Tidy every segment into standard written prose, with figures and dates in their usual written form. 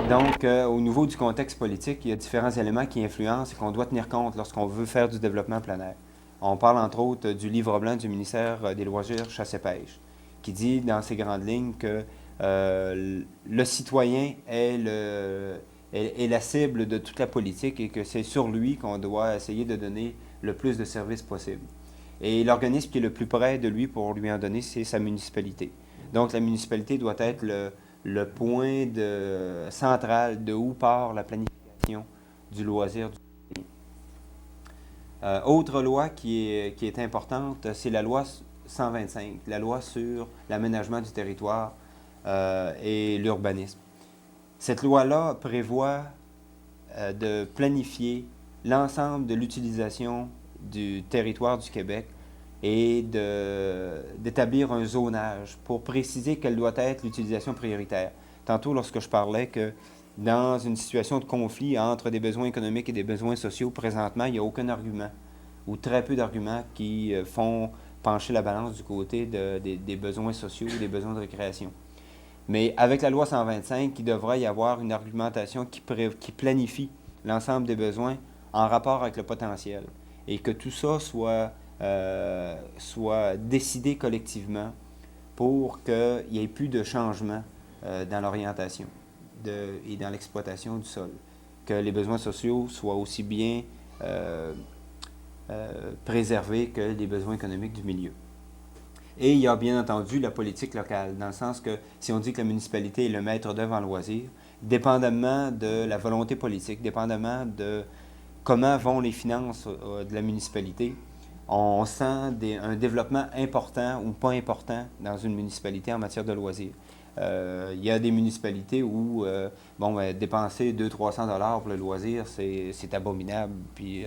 Donc, au niveau du contexte politique, il y a différents éléments qui influencent et qu'on doit tenir compte lorsqu'on veut faire du développement plein air. On parle entre autres du livre blanc du ministère des Loisirs, Chasse et Pêche, qui dit dans ses grandes lignes que le citoyen est la cible de toute la politique et que c'est sur lui qu'on doit essayer de donner le plus de services possible. Et l'organisme qui est le plus près de lui pour lui en donner, c'est sa municipalité. Donc la municipalité doit être le point central de où part la planification du loisir du citoyen. Autre loi qui est importante, c'est la loi 125, la loi sur l'aménagement du territoire et l'urbanisme. Cette loi-là prévoit de planifier l'ensemble de l'utilisation du territoire du Québec et d'établir un zonage pour préciser quelle doit être l'utilisation prioritaire. Tantôt, lorsque je parlais que dans une situation de conflit entre des besoins économiques et des besoins sociaux, présentement, il n'y a aucun argument ou très peu d'arguments qui font pencher la balance du côté des besoins sociaux et des besoins de récréation. Mais avec la loi 125, il devrait y avoir une argumentation qui planifie l'ensemble des besoins en rapport avec le potentiel et que tout ça soit décidé collectivement pour qu'il n'y ait plus de changement dans l'orientation et dans l'exploitation du sol. Que les besoins sociaux soient aussi bien préservés que les besoins économiques du milieu. Et il y a bien entendu la politique locale, dans le sens que si on dit que la municipalité est le maître d'œuvre en loisir, dépendamment de la volonté politique, dépendamment de comment vont les finances de la municipalité, on sent un développement important ou pas important dans une municipalité en matière de loisirs. Il y a des municipalités où dépenser 200-300 $ pour le loisir, c'est abominable. Puis,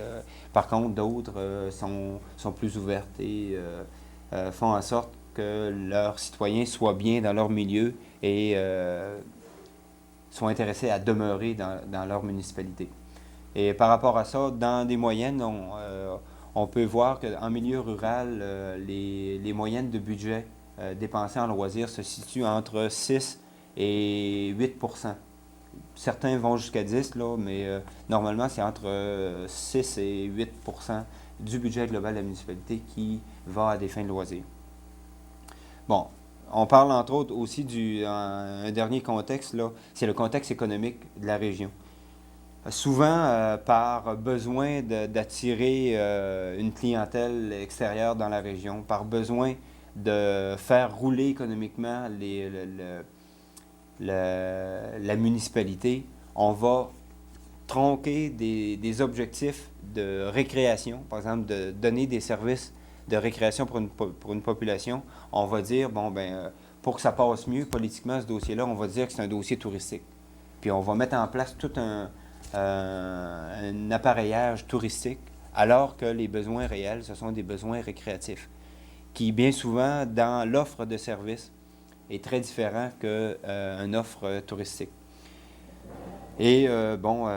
par contre, d'autres sont plus ouvertes et font en sorte que leurs citoyens soient bien dans leur milieu et soient intéressés à demeurer dans leur municipalité. Et par rapport à ça, dans des moyennes, on peut voir qu'en milieu rural, les moyennes de budget dépensés en loisirs se situent entre 6 et 8 %. Certains vont jusqu'à 10 là, mais normalement, c'est entre 6 et 8 % du budget global de la municipalité qui va à des fins de loisirs. Bon, on parle entre autres aussi un dernier contexte, là, c'est le contexte économique de la région. Souvent, par besoin d'attirer une clientèle extérieure dans la région, par besoin de faire rouler économiquement la municipalité, on va tronquer des objectifs de récréation, par exemple de donner des services de récréation pour une population. On va dire, pour que ça passe mieux politiquement ce dossier-là, on va dire que c'est un dossier touristique. Puis on va mettre en place tout un appareillage touristique, alors que les besoins réels, ce sont des besoins récréatifs, qui bien souvent, dans l'offre de services, est très différent qu'une offre touristique. Et on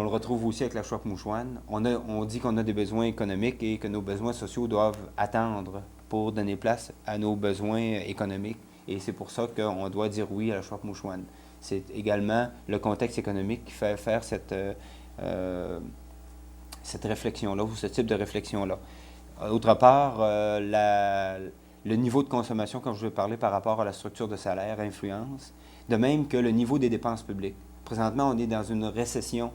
le retrouve aussi avec la Chouac-Mouchouane. On dit qu'on a des besoins économiques et que nos besoins sociaux doivent attendre pour donner place à nos besoins économiques. Et c'est pour ça qu'on doit dire oui à la Chouac-Mouchouane. C'est également le contexte économique qui fait faire cette réflexion-là ou ce type de réflexion-là. Autre part, le niveau de consommation, comme je vais parler par rapport à la structure de salaire, influence, de même que le niveau des dépenses publiques. Présentement, on est dans une récession,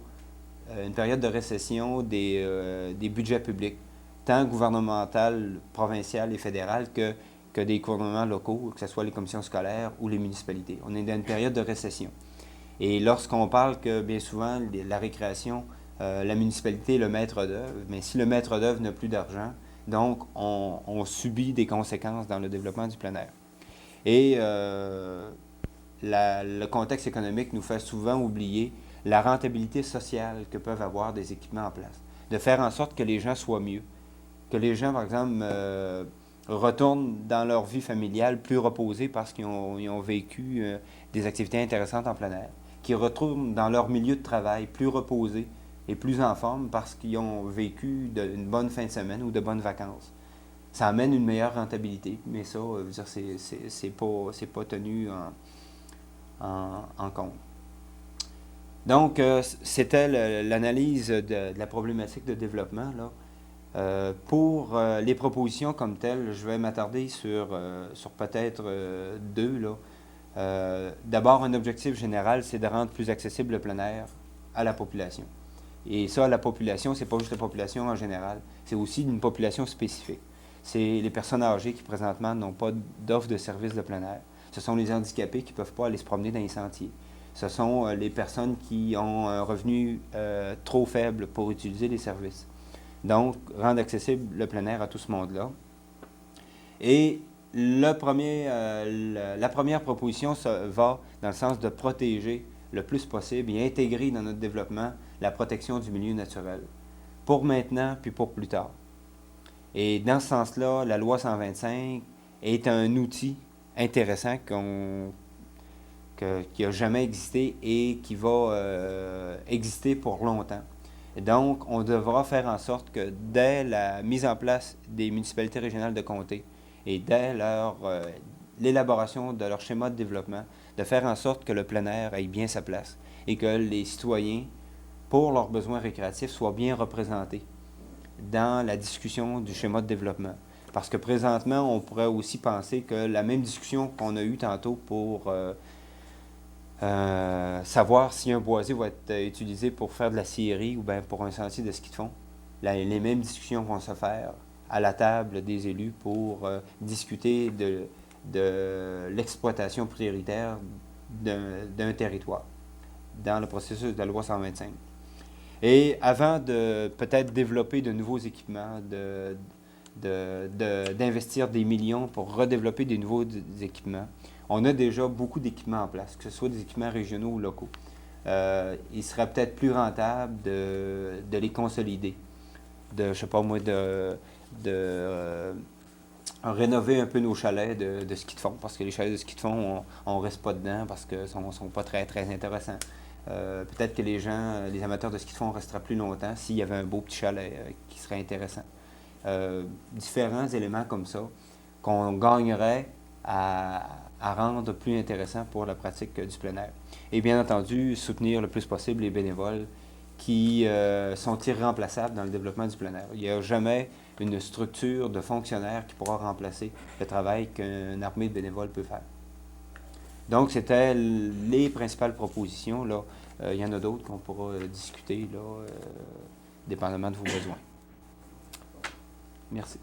une période de récession des budgets publics, tant gouvernemental, provincial et fédéral que des gouvernements locaux, que ce soit les commissions scolaires ou les municipalités. On est dans une période de récession. Et lorsqu'on parle que bien souvent, la récréation, la municipalité est le maître d'œuvre, mais si le maître d'œuvre n'a plus d'argent, donc on subit des conséquences dans le développement du plein air. Et le contexte économique nous fait souvent oublier la rentabilité sociale que peuvent avoir des équipements en place. De faire en sorte que les gens soient mieux. Que les gens, par exemple, retournent dans leur vie familiale plus reposés parce qu'ils ont vécu des activités intéressantes en plein air. Qu'ils retournent dans leur milieu de travail plus reposés et plus en forme parce qu'ils ont vécu une bonne fin de semaine ou de bonnes vacances. Ça amène une meilleure rentabilité, mais ça, c'est pas tenu en compte. Donc, c'était l'analyse de la problématique de développement, là. Pour les propositions comme telles, je vais m'attarder sur peut-être deux, là. D'abord, un objectif général, c'est de rendre plus accessible le plein air à la population. Et ça, la population, c'est pas juste la population en général, c'est aussi une population spécifique. C'est les personnes âgées qui présentement n'ont pas d'offre de services de plein air. Ce sont les handicapés qui ne peuvent pas aller se promener dans les sentiers. Ce sont les personnes qui ont un revenu trop faible pour utiliser les services. Donc, rendre accessible le plein air à tout ce monde-là. Et la première proposition va dans le sens de protéger le plus possible et intégrer dans notre développement la protection du milieu naturel, pour maintenant puis pour plus tard. Et dans ce sens-là, la loi 125 est un outil intéressant qui n'a jamais existé et qui va exister pour longtemps. Et donc, on devra faire en sorte que dès la mise en place des municipalités régionales de comté et dès l'élaboration de leur schéma de développement, de faire en sorte que le plein air ait bien sa place et que les citoyens, pour leurs besoins récréatifs, soient bien représentés dans la discussion du schéma de développement. Parce que présentement, on pourrait aussi penser que la même discussion qu'on a eue tantôt pour savoir si un boisé va être utilisé pour faire de la scierie ou bien pour un sentier de ski de fond, les mêmes discussions vont se faire à la table des élus pour discuter de l'exploitation prioritaire d'un territoire dans le processus de la loi 125. Et avant de peut-être développer de nouveaux équipements, d'investir des millions pour redévelopper des nouveaux équipements, on a déjà beaucoup d'équipements en place, que ce soit des équipements régionaux ou locaux. Il serait peut-être plus rentable de les consolider, je sais pas moi, rénover un peu nos chalets de ski de fond, parce que les chalets de ski de fond, on ne reste pas dedans parce qu'ils ne sont pas très, très intéressants. Peut-être que les amateurs de ski de fond resteraient plus longtemps s'il y avait un beau petit chalet qui serait intéressant. Différents éléments comme ça qu'on gagnerait à rendre plus intéressant pour la pratique du plein air. Et bien entendu, soutenir le plus possible les bénévoles qui sont irremplaçables dans le développement du plein air. Il n'y a jamais une structure de fonctionnaires qui pourra remplacer le travail qu'une armée de bénévoles peut faire. Donc, c'était les principales propositions. Là. Il y en a d'autres qu'on pourra discuter, là, dépendamment de vos besoins. Merci.